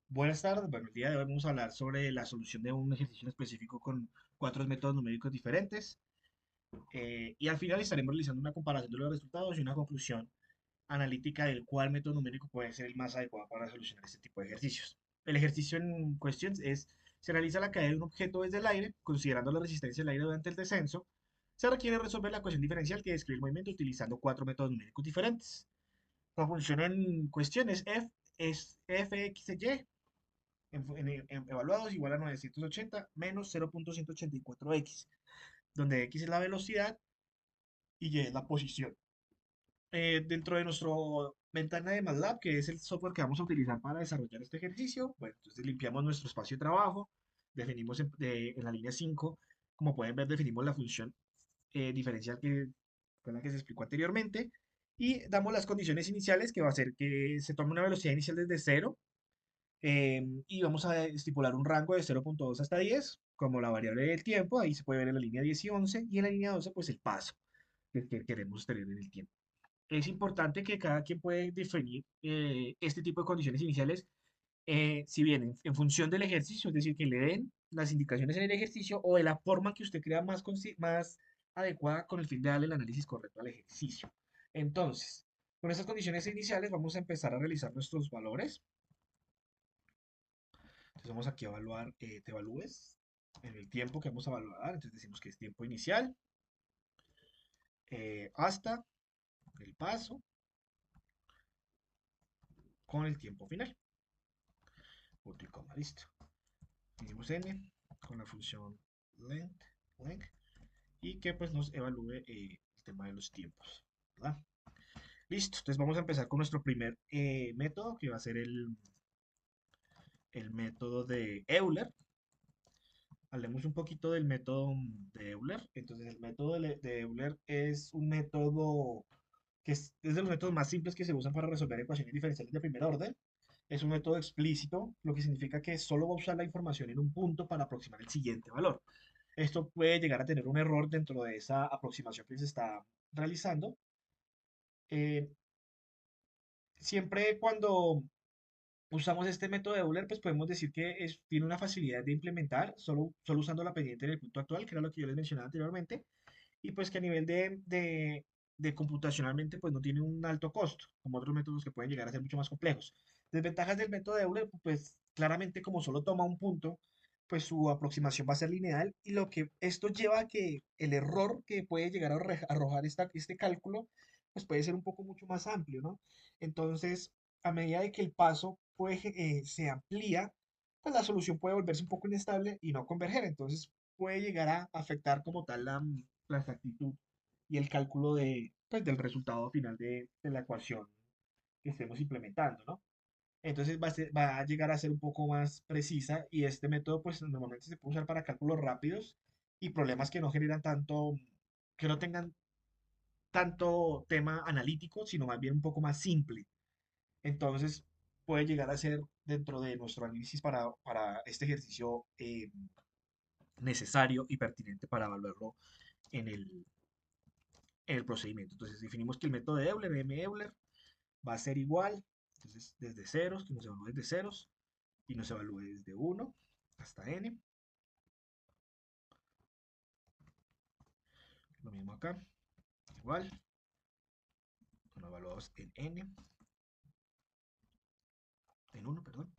Buenas tardes. Bueno, el día de hoy vamos a hablar sobre la solución de un ejercicio en específico con cuatro métodos numéricos diferentes. Y al final estaremos realizando una comparación de los resultados y una conclusión analítica del cuál método numérico puede ser el más adecuado para solucionar este tipo de ejercicios. El ejercicio en cuestión se realiza la caída de un objeto desde el aire, considerando la resistencia del aire durante el descenso. Se requiere resolver la ecuación diferencial que describe el movimiento utilizando cuatro métodos numéricos diferentes. La función en cuestión es fxy evaluados igual a 980 menos 0.184x, donde x es la velocidad y y es la posición. Dentro de nuestro ventana de MATLAB, que es el software que vamos a utilizar para desarrollar este ejercicio, bueno, entonces limpiamos nuestro espacio de trabajo, definimos en la línea 5, como pueden ver, definimos la función diferencial que fue la que se explicó anteriormente, y damos las condiciones iniciales, que va a ser que se tome una velocidad inicial desde cero. Y vamos a estipular un rango de 0.2 hasta 10 como la variable del tiempo. Ahí se puede ver en la línea 10 y 11. Y en la línea 12, pues el paso que queremos tener en el tiempo. Es importante que cada quien puede definir este tipo de condiciones iniciales, si bien en función del ejercicio, es decir, que le den las indicaciones en el ejercicio o de la forma que usted crea más adecuada con el fin de darle el análisis correcto al ejercicio. Entonces, con estas condiciones iniciales vamos a empezar a realizar nuestros valores. Entonces vamos aquí a evaluar, te evalúes en el tiempo que vamos a evaluar. Entonces decimos que es tiempo inicial hasta el paso con el tiempo final. Punto y coma, listo. Pedimos n con la función length y que pues nos evalúe el tema de los tiempos, ¿verdad? Listo, entonces vamos a empezar con nuestro primer método, que va a ser el método de Euler. Hablemos un poquito del método de Euler. Entonces, el método de Euler es un método es de los métodos más simples que se usan para resolver ecuaciones diferenciales de primer orden. Es un método explícito, lo que significa que solo va a usar la información en un punto para aproximar el siguiente valor. Esto puede llegar a tener un error dentro de esa aproximación que se está realizando. Eh, Siempre cuando usamos este método de Euler, pues podemos decir que tiene una facilidad de implementar, solo usando la pendiente en el punto actual, que era lo que yo les mencionaba anteriormente, y pues que a nivel de computacionalmente pues no tiene un alto costo, como otros métodos que pueden llegar a ser mucho más complejos. Desventajas del método de Euler, pues claramente como solo toma un punto, pues su aproximación va a ser lineal y lo que esto lleva a que el error que puede llegar a arrojar este cálculo, pues puede ser un poco mucho más amplio, ¿no? Entonces, a medida de que el paso se amplía, pues la solución puede volverse un poco inestable y no converger. Entonces puede llegar a afectar como tal la exactitud y el cálculo pues, del resultado final de la ecuación que estemos implementando, ¿no? Entonces va a llegar a ser un poco más precisa y este método pues normalmente se puede usar para cálculos rápidos y problemas que no generan tanto, que no tengan tanto tema analítico, sino más bien un poco más simple. Entonces, puede llegar a ser dentro de nuestro análisis para este ejercicio necesario y pertinente para evaluarlo en el procedimiento. Entonces, definimos que el método de Euler, M. Euler, va a ser igual, entonces, desde ceros, que nos evalúe desde ceros, y nos evalúe desde uno hasta n. Lo mismo acá, igual, son evaluados en n, en uno, perdón,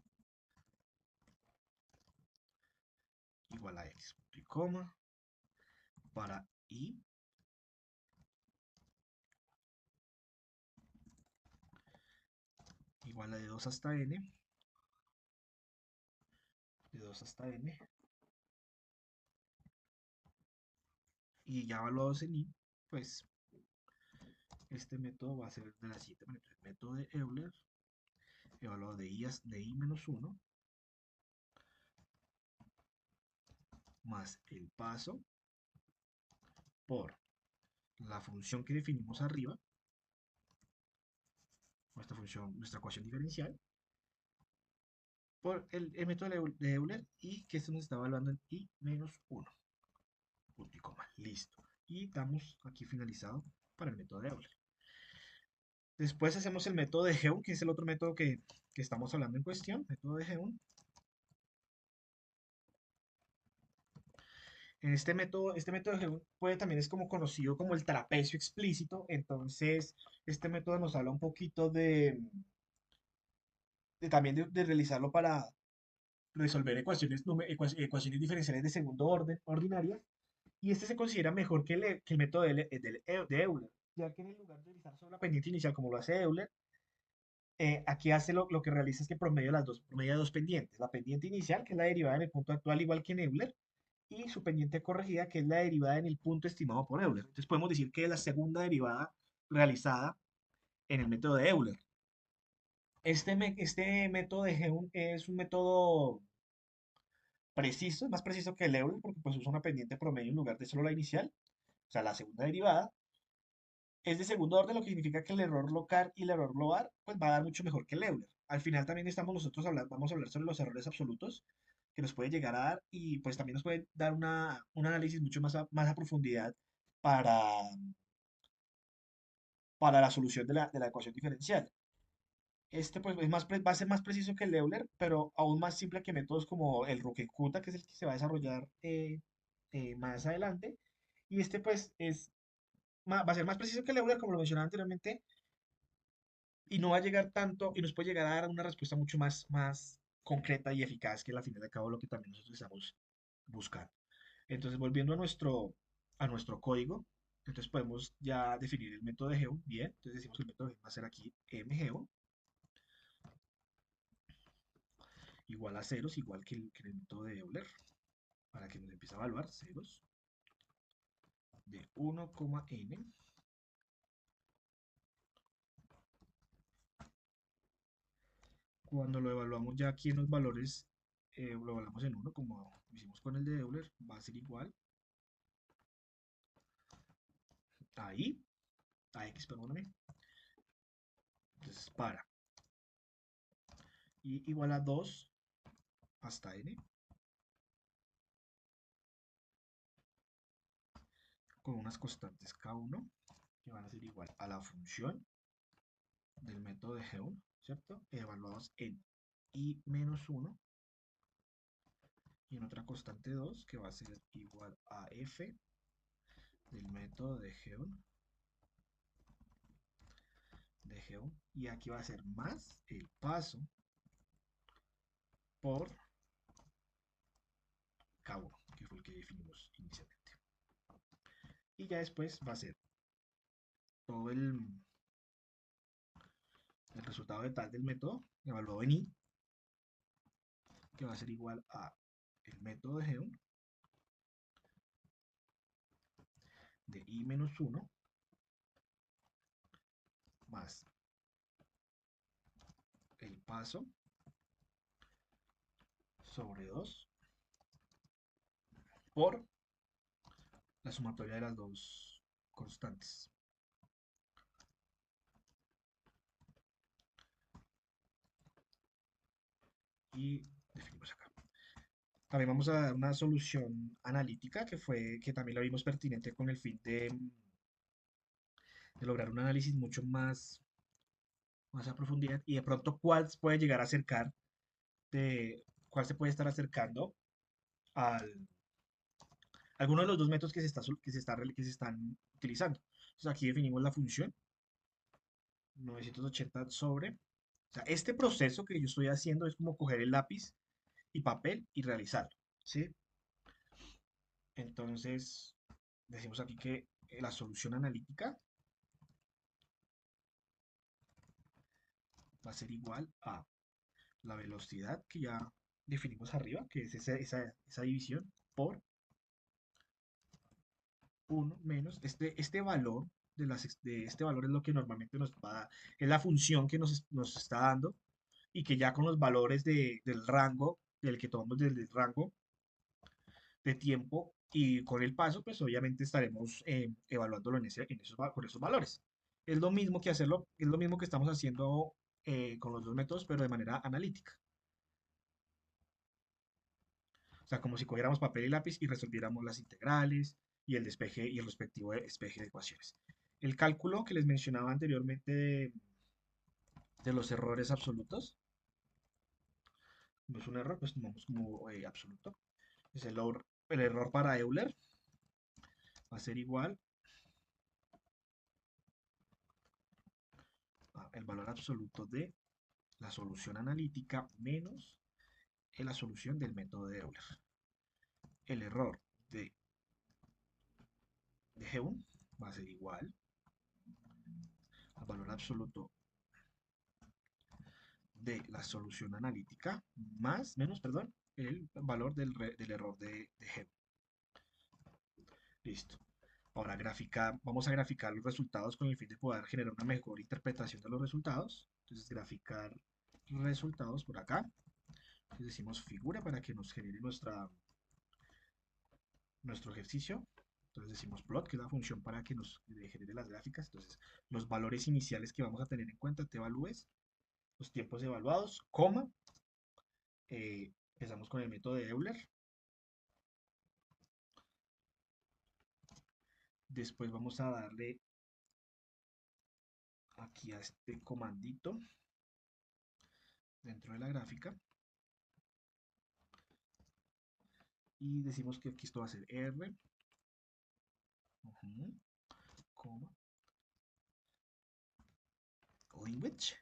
igual a x, punto y coma, para i, igual a de 2 hasta n, de 2 hasta n, y ya evaluados en i, pues este método va a ser de la siguiente manera. El método de Euler, evaluado de i menos uno más el paso por la función que definimos arriba, nuestra función, nuestra ecuación diferencial, por el método de Euler y que esto nos está evaluando en i menos uno, punto y coma, listo. Y damos aquí finalizado para el método de Euler. Después hacemos el método de Geum, que es el otro método que estamos hablando en cuestión, método de Geum. En este método de Geum puede también es como conocido como el trapecio explícito. Entonces, este método nos habla un poquito también de realizarlo para resolver ecuaciones diferenciales de segundo orden ordinarias. Y este se considera mejor que el método de Euler, ya que en el lugar de utilizar solo la pendiente inicial como lo hace Euler, aquí hace lo que realiza es que promedia dos pendientes. La pendiente inicial, que es la derivada en el punto actual, igual que en Euler, y su pendiente corregida, que es la derivada en el punto estimado por Euler. Entonces podemos decir que es la segunda derivada realizada en el método de Euler. Este método de Geum es un método preciso, es más preciso que el Euler, porque pues usa una pendiente promedio en lugar de solo la inicial, o sea, la segunda derivada. Es de segundo orden, lo que significa que el error local y el error global pues va a dar mucho mejor que el Euler. Al final también estamos nosotros hablando, vamos a hablar sobre los errores absolutos que nos puede llegar a dar y pues también nos puede dar un análisis mucho más a profundidad para, para la solución de la ecuación diferencial. Este pues va a ser más preciso que el Euler, pero aún más simple que métodos como el Roquekuta, que es el que se va a desarrollar más adelante. Y este pues va a ser más preciso que el Euler, como lo mencionaba anteriormente, y no va a llegar tanto, y nos puede llegar a dar una respuesta mucho más concreta y eficaz, que al final de cabo lo que también nosotros estamos buscando. Entonces, volviendo a nuestro código, entonces podemos ya definir el método de Geo. Bien, entonces decimos que el método de Geo va a ser aquí mgeo igual a ceros, igual que el método de Euler, para que nos empiece a evaluar ceros de 1,n. Cuando lo evaluamos ya aquí en los valores, lo evaluamos en 1, como hicimos con el de Euler, va a ser igual ahí, a x, perdóname. Entonces y igual a 2 hasta n, con unas constantes k1 que van a ser igual a la función del método de Geum, ¿cierto? Evaluados en i menos 1 y en otra constante 2 que va a ser igual a f del método de Geum, y aquí va a ser más el paso por k1, que fue el que definimos inicialmente. Y ya después va a ser todo el resultado de tal del método evaluado en i, que va a ser igual a el método de Geum de i menos 1 más el paso sobre 2 por la sumatoria de las dos constantes. Y definimos acá. También vamos a dar una solución analítica que también la vimos pertinente con el fin de lograr un análisis mucho más a profundidad y de pronto puede llegar a acercar cuál se puede estar acercando al alguno de los dos métodos que se están utilizando. Entonces aquí definimos la función 980 sobre. O sea, este proceso que yo estoy haciendo es como coger el lápiz y papel y realizarlo, ¿sí? Entonces, decimos aquí que la solución analítica va a ser igual a la velocidad que ya definimos arriba, que es esa división, por 1 menos este valor de este valor es lo que normalmente nos va a dar, es la función que nos está dando y que ya con los valores del rango, del que tomamos del rango de tiempo y con el paso, pues obviamente estaremos evaluándolo con esos valores. Es lo mismo que hacerlo, es lo mismo que estamos haciendo con los dos métodos, pero de manera analítica. O sea, como si cogiéramos papel y lápiz y resolviéramos las integrales y el despeje y el respectivo despeje de ecuaciones. El cálculo que les mencionaba anteriormente de los errores absolutos. No es un error, pues tomamos como absoluto. Es el error para Euler va a ser igual a el valor absoluto de la solución analítica menos la solución del método de Euler. El error de Geum va a ser igual al valor absoluto de la solución analítica menos, perdón, el valor del error de Geum. Listo. Ahora vamos a graficar los resultados con el fin de poder generar una mejor interpretación de los resultados. Entonces, graficar resultados por acá. Entonces, decimos figura para que nos genere nuestro ejercicio. Entonces decimos plot, que es la función para que nos genere las gráficas. Entonces, los valores iniciales que vamos a tener en cuenta, te evalúes, los tiempos evaluados, coma. Empezamos con el método de Euler. Después vamos a darle aquí a este comandito dentro de la gráfica. Y decimos que aquí esto va a ser R, coma, language,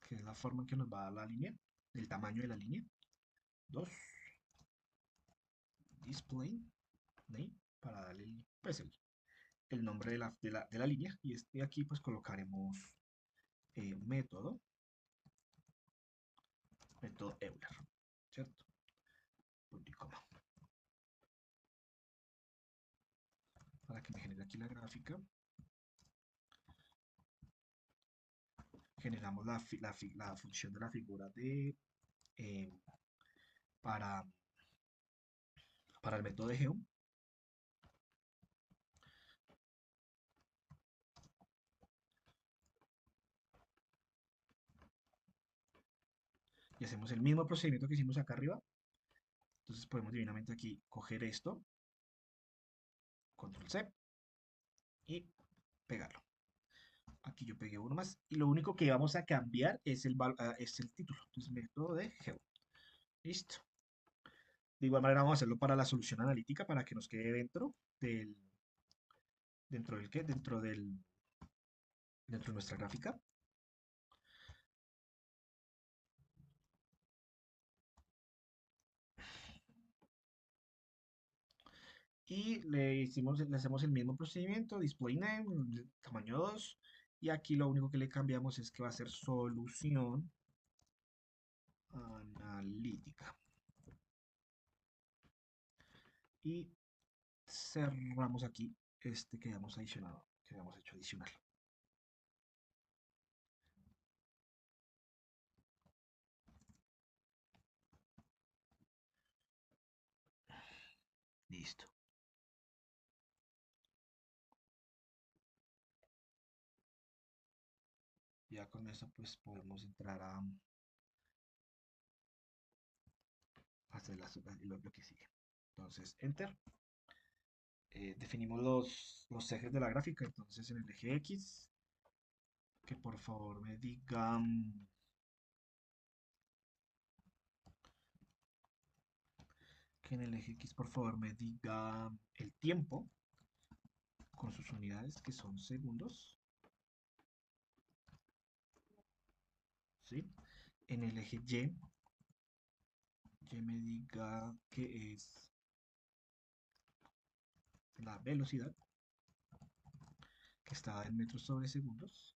que es la forma en que nos va a dar la línea, el tamaño de la línea. 2, display name, para darle pues el nombre de la línea. Y aquí pues colocaremos método Euler, ¿cierto? Punto y coma. Para que me genere aquí la gráfica, generamos la función de la figura eh, para, para el método de Geom. Y hacemos el mismo procedimiento que hicimos acá arriba. Entonces podemos divinamente aquí coger esto, control C y pegarlo. Aquí yo pegué uno más y lo único que vamos a cambiar es el título. Entonces método de Geo. Listo. De igual manera vamos a hacerlo para la solución analítica para que nos quede del, dentro del qué, dentro de nuestra gráfica. Y le hacemos el mismo procedimiento, display name, tamaño 2. Y aquí lo único que le cambiamos es que va a ser solución analítica. Y cerramos aquí este que habíamos adicionado, que habíamos hecho adicional. Listo. Ya con eso pues podemos entrar a hacer lo que sigue. Entonces, enter. Definimos los ejes de la gráfica. Entonces, en el eje X, que por favor me diga que en el eje X por favor me diga el tiempo con sus unidades que son segundos, ¿sí? En el eje Y me diga que es la velocidad que está en metros sobre segundos.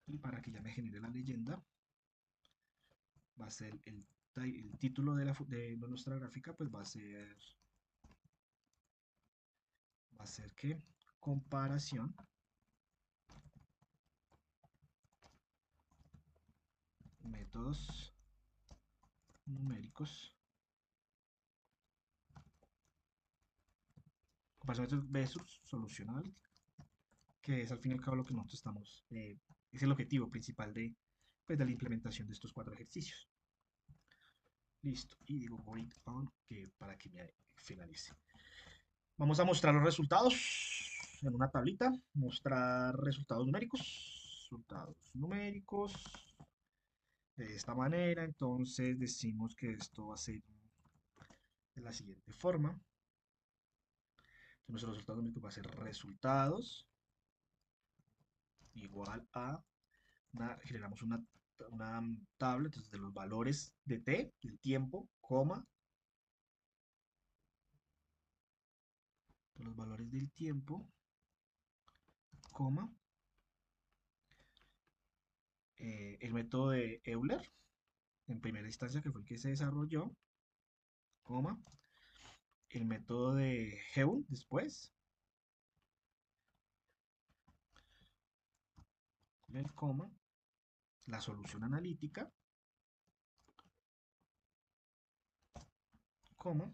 Y para que ya me genere la leyenda, va a ser el título de nuestra gráfica, pues va a ser que comparación métodos numéricos, comparación versus solucional, que es al fin y al cabo lo que nosotros es el objetivo principal pues, de la implementación de estos 4 ejercicios. Listo, y digo wait on que para que me finalice. Vamos a mostrar los resultados en una tablita. Mostrar resultados numéricos. Resultados numéricos. De esta manera, entonces decimos que esto va a ser de la siguiente forma. Entonces, nuestro resultado numérico va a ser resultados igual a generamos una tabla entonces, de los valores de t, del tiempo, coma, de los valores del tiempo, coma, el método de Euler, en primera instancia, que fue el que se desarrolló, coma, el método de Heun después, el coma, la solución analítica, coma,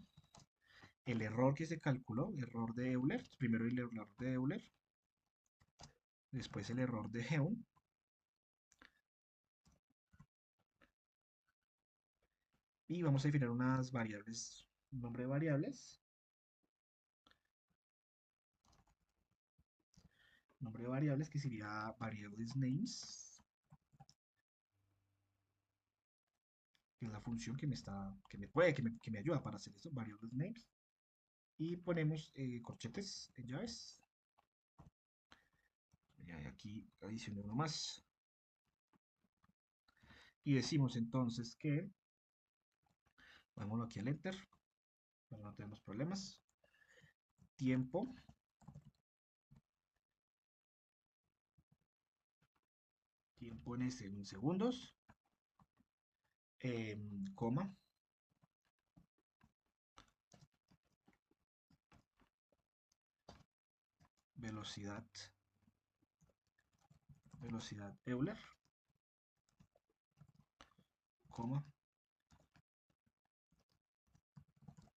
el error que se calculó, error de Euler, primero el error de Euler, después el error de Heun, y vamos a definir unas variables, un nombre de variables, nombre de variables que sería variables names, que es la función que me está, que me ayuda para hacer esto, variables names, y ponemos corchetes en llaves, y aquí adicioné uno más, y decimos entonces que, pongámoslo aquí al enter, para no tener problemas, tiempo, tiempo en segundos, coma, velocidad, velocidad Euler, coma,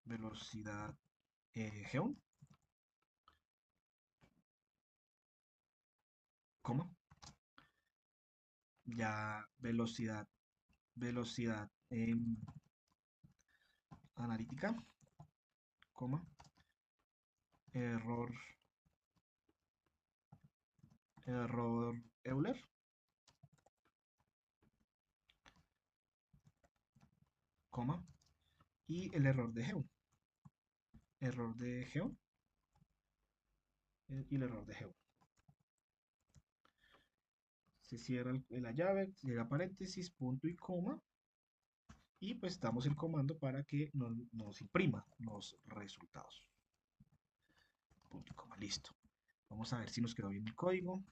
velocidad Geon, coma, ya velocidad, velocidad analítica, coma, error, error Euler, coma, y el error de Geon y el error de Geon. Se cierra la llave, se llega paréntesis, punto y coma, y pues damos el comando para que nos imprima los resultados. Punto y coma, listo. Vamos a ver si nos quedó bien el código.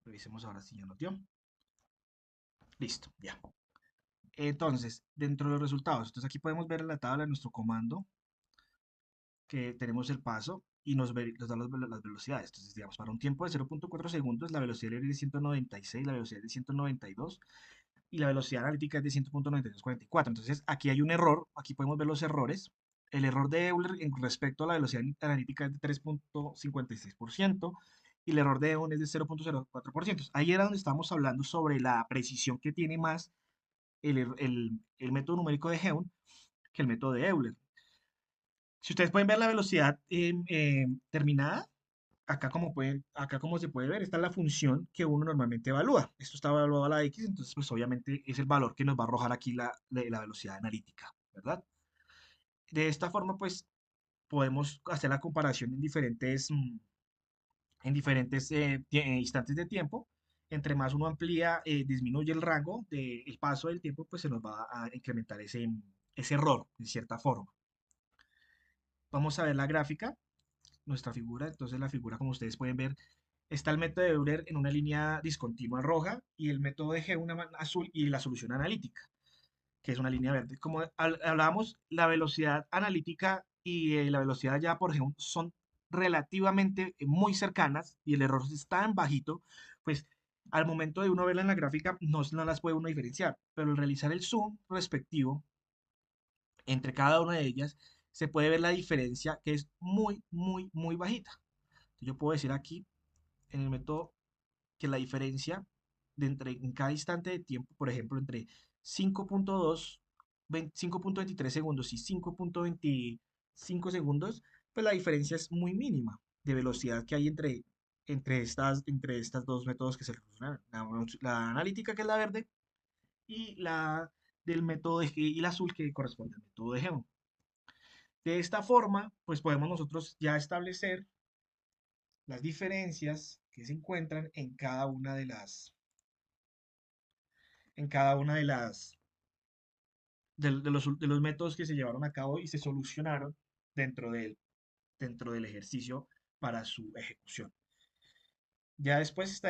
Revisemos ahora si ya nos dio. Listo, ya. Entonces, dentro de los resultados, entonces aquí podemos ver en la tabla de nuestro comando que tenemos el paso y nos da las velocidades. Entonces, digamos, para un tiempo de 0.4 segundos, la velocidad es de 196, la velocidad es de 192 y la velocidad analítica es de 100.9244. Entonces, aquí hay un error, aquí podemos ver los errores. El error de Euler en respecto a la velocidad analítica es de 3.56% y el error de Euler es de 0.04%. Ahí era donde estábamos hablando sobre la precisión que tiene más el método numérico de Heun que el método de Euler. Si ustedes pueden ver la velocidad terminada, acá como se puede ver, esta es la función que uno normalmente evalúa. Esto está evaluado a la X, entonces pues obviamente es el valor que nos va a arrojar aquí la velocidad analítica, ¿verdad? De esta forma pues podemos hacer la comparación en diferentes instantes de tiempo. Entre más uno amplía, disminuye el rango del paso del tiempo, pues se nos va a incrementar ese error, de cierta forma. Vamos a ver la gráfica, nuestra figura. Entonces la figura, como ustedes pueden ver, está el método de Euler en una línea discontinua roja y el método de G una azul y la solución analítica, que es una línea verde. Como hablábamos, la velocidad analítica y la velocidad ya por G son relativamente muy cercanas y el error es tan bajito, pues al momento de uno verla en la gráfica no las puede uno diferenciar, pero al realizar el zoom respectivo entre cada una de ellas, se puede ver la diferencia que es muy, muy, muy bajita. Yo puedo decir aquí en el método que la diferencia en cada instante de tiempo, por ejemplo, entre 5.2 5.23 segundos y 5.25 segundos, pues la diferencia es muy mínima de velocidad que hay entre estas dos métodos que se relacionan. La analítica, que es la verde, y la del método y la azul, que corresponde al método de Geo. De esta forma, pues podemos nosotros ya establecer las diferencias que se encuentran en cada una de los métodos que se llevaron a cabo y se solucionaron dentro dentro del ejercicio para su ejecución. Ya después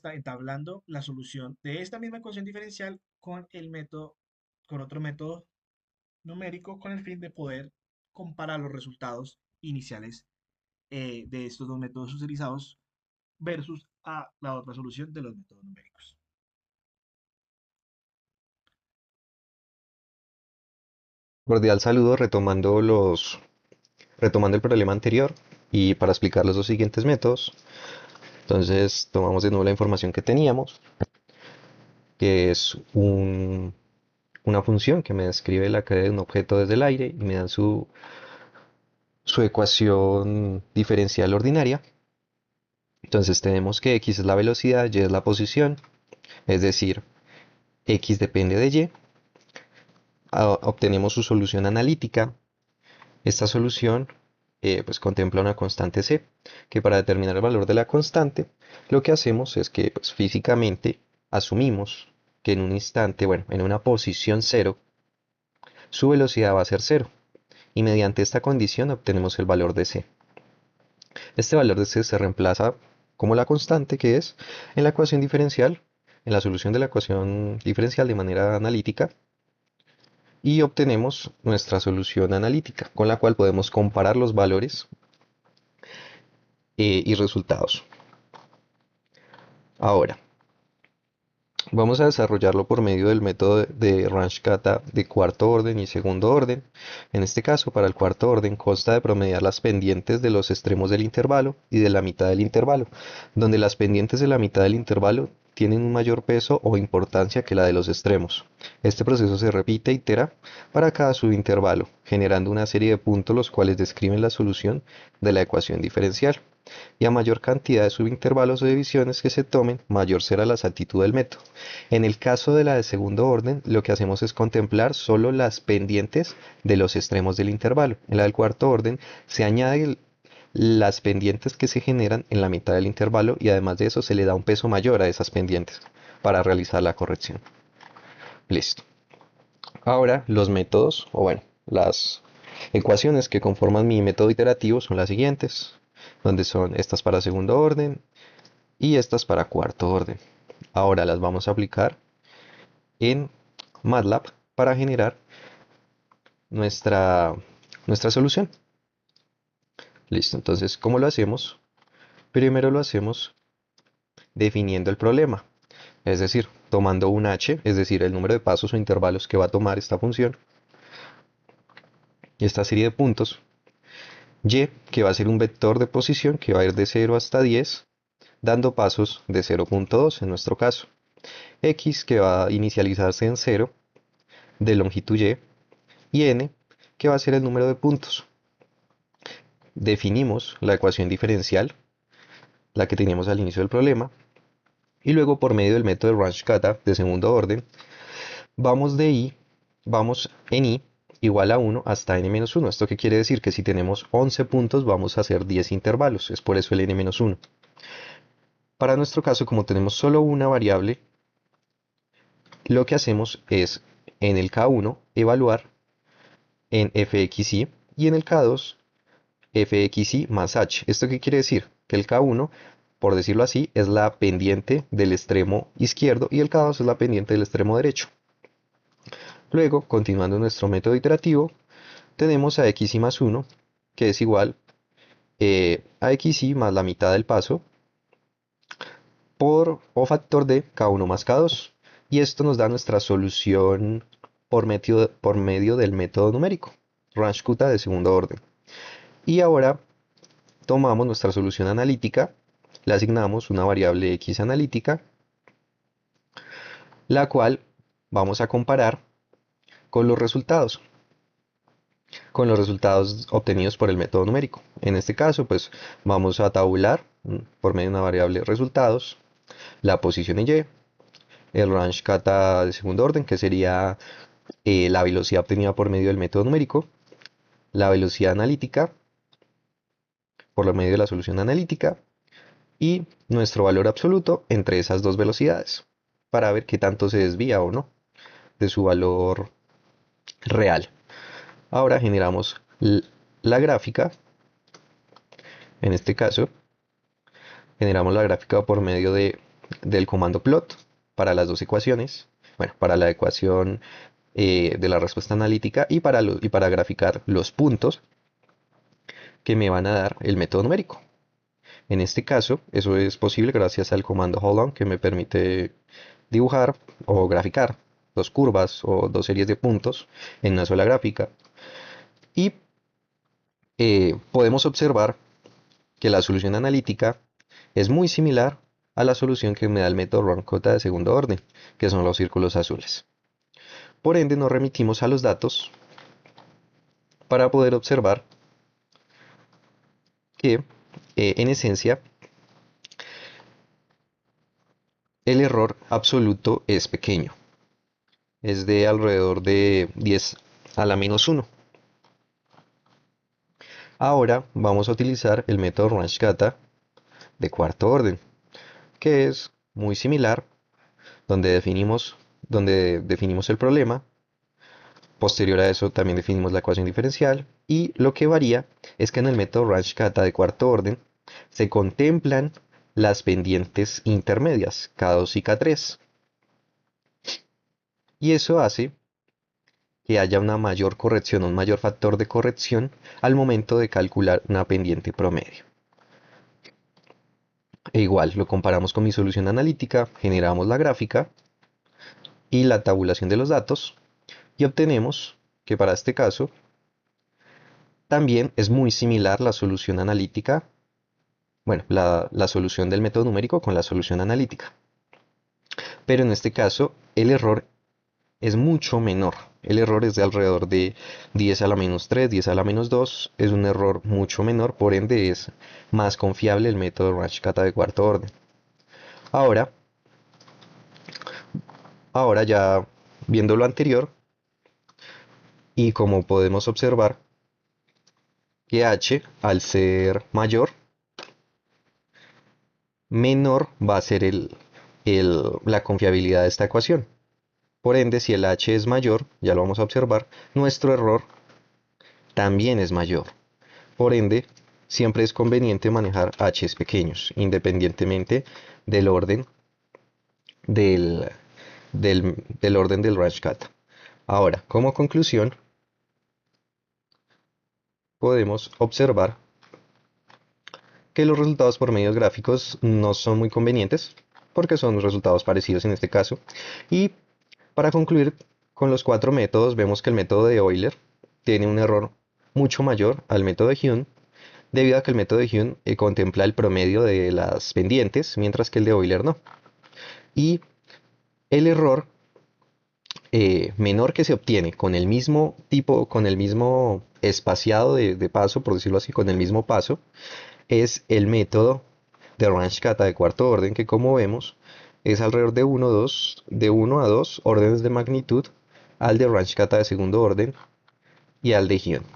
entablando la solución de esta misma ecuación diferencial con otro método numérico, con el fin de poder comparar los resultados iniciales de estos dos métodos utilizados versus a la otra solución de los métodos numéricos. Cordial saludo retomando el problema anterior y para explicar los dos siguientes métodos. Entonces tomamos de nuevo la información que teníamos, que es una función que me describe la caída de un objeto desde el aire y me dan su ecuación diferencial ordinaria. Entonces tenemos que x es la velocidad, y es la posición, es decir, x depende de y. Obtenemos su solución analítica. Esta solución pues contempla una constante c, que para determinar el valor de la constante, lo que hacemos es que pues, físicamente asumimos que en un instante, bueno, en una posición cero, su velocidad va a ser cero, y mediante esta condición obtenemos el valor de c. Este valor de c se reemplaza como la constante que es en la ecuación diferencial, en la solución de la ecuación diferencial de manera analítica, y obtenemos nuestra solución analítica, con la cual podemos comparar los valores y resultados. Ahora, vamos a desarrollarlo por medio del método de Ranch-Kata de cuarto orden y segundo orden. En este caso, para el cuarto orden, consta de promediar las pendientes de los extremos del intervalo y de la mitad del intervalo, donde las pendientes de la mitad del intervalo tienen un mayor peso o importancia que la de los extremos. Este proceso se repite e itera para cada subintervalo, generando una serie de puntos los cuales describen la solución de la ecuación diferencial. Y a mayor cantidad de subintervalos o divisiones que se tomen, mayor será la exactitud del método. En el caso de la de segundo orden, lo que hacemos es contemplar solo las pendientes de los extremos del intervalo. En la del cuarto orden se añade las pendientes que se generan en la mitad del intervalo y además de eso se le da un peso mayor a esas pendientes para realizar la corrección. Listo. Ahora los métodos, o bueno, las ecuaciones que conforman mi método iterativo son las siguientes, donde son estas para segundo orden y estas para cuarto orden. Ahora las vamos a aplicar en MATLAB para generar nuestra, nuestra solución. Listo, entonces, ¿cómo lo hacemos? Primero lo hacemos definiendo el problema, es decir, tomando un h, es decir, el número de pasos o intervalos que va a tomar esta función, y esta serie de puntos, y, que va a ser un vector de posición que va a ir de 0 hasta 10, dando pasos de 0.2 en nuestro caso, x, que va a inicializarse en 0, de longitud y n, que va a ser el número de puntos. Definimos la ecuación diferencial, la que teníamos al inicio del problema, y luego por medio del método de Ranch-Kata de segundo orden, vamos en i igual a 1 hasta n-1. ¿Esto qué quiere decir? Que si tenemos 11 puntos vamos a hacer 10 intervalos, es por eso el n-1. Para nuestro caso, como tenemos solo una variable, lo que hacemos es en el k1 evaluar en fxy y en el k2 fxy más h. ¿Esto qué quiere decir? Que el k1, por decirlo así, es la pendiente del extremo izquierdo y el k2 es la pendiente del extremo derecho. Luego, continuando nuestro método iterativo, tenemos a xy más 1, que es igual a xy más la mitad del paso por o factor de k1 más k2. Y esto nos da nuestra solución por medio del método numérico, Ranch-Kata de segundo orden. Y ahora tomamos nuestra solución analítica, le asignamos una variable x analítica, la cual vamos a comparar con con los resultados obtenidos por el método numérico. En este caso, pues vamos a tabular por medio de una variable resultados la posición en Y, el range kata de segundo orden, que sería la velocidad obtenida por medio del método numérico, la velocidad analítica por medio de la solución analítica y nuestro valor absoluto entre esas dos velocidades para ver qué tanto se desvía o no de su valor real. Ahora generamos la gráfica. En este caso, generamos la gráfica por medio del comando plot para las dos ecuaciones. Bueno, para la ecuación de la respuesta analítica y para graficar los puntos que me van a dar el método numérico. En este caso, eso es posible gracias al comando hold on que me permite dibujar o graficar dos curvas o dos series de puntos en una sola gráfica. Y podemos observar que la solución analítica es muy similar a la solución que me da el método Runge-Kutta de segundo orden, que son los círculos azules. Por ende, nos remitimos a los datos para poder observar que, en esencia, el error absoluto es pequeño. Es de alrededor de 10 a la menos 1. Ahora vamos a utilizar el método Runge-Kutta de cuarto orden, que es muy similar, donde definimos el problema. Posterior a eso también definimos la ecuación diferencial y lo que varía es que en el método Runge-Kutta de cuarto orden se contemplan las pendientes intermedias K2 y K3 y eso hace que haya una mayor corrección, un mayor factor de corrección al momento de calcular una pendiente promedio. E igual lo comparamos con mi solución analítica, generamos la gráfica y la tabulación de los datos y obtenemos que para este caso también es muy similar la solución analítica, bueno, la solución del método numérico con la solución analítica. Pero en este caso el error es mucho menor. El error es de alrededor de 10 a la menos 3, 10 a la menos 2. Es un error mucho menor, por ende es más confiable el método Runge-Kutta de cuarto orden. Ahora, ahora ya viendo lo anterior, y como podemos observar que h al ser mayor, menor va a ser la confiabilidad de esta ecuación. Por ende, si el h es mayor, ya lo vamos a observar, nuestro error también es mayor. Por ende, siempre es conveniente manejar h's pequeños, independientemente del orden del, del orden del Runge-Kutta. Ahora, como conclusión, podemos observar que los resultados por medios gráficos no son muy convenientes, porque son resultados parecidos en este caso. Y para concluir con los cuatro métodos, vemos que el método de Euler tiene un error mucho mayor al método de Hume, debido a que el método de Hume contempla el promedio de las pendientes, mientras que el de Euler no. Y el error menor que se obtiene con el mismo tipo, con el mismo espaciado de paso, por decirlo así, con el mismo paso, es el método de Runge-Kutta de cuarto orden, que como vemos es alrededor de 1 a 2 órdenes de magnitud al de Runge-Kutta de segundo orden y al de Hume.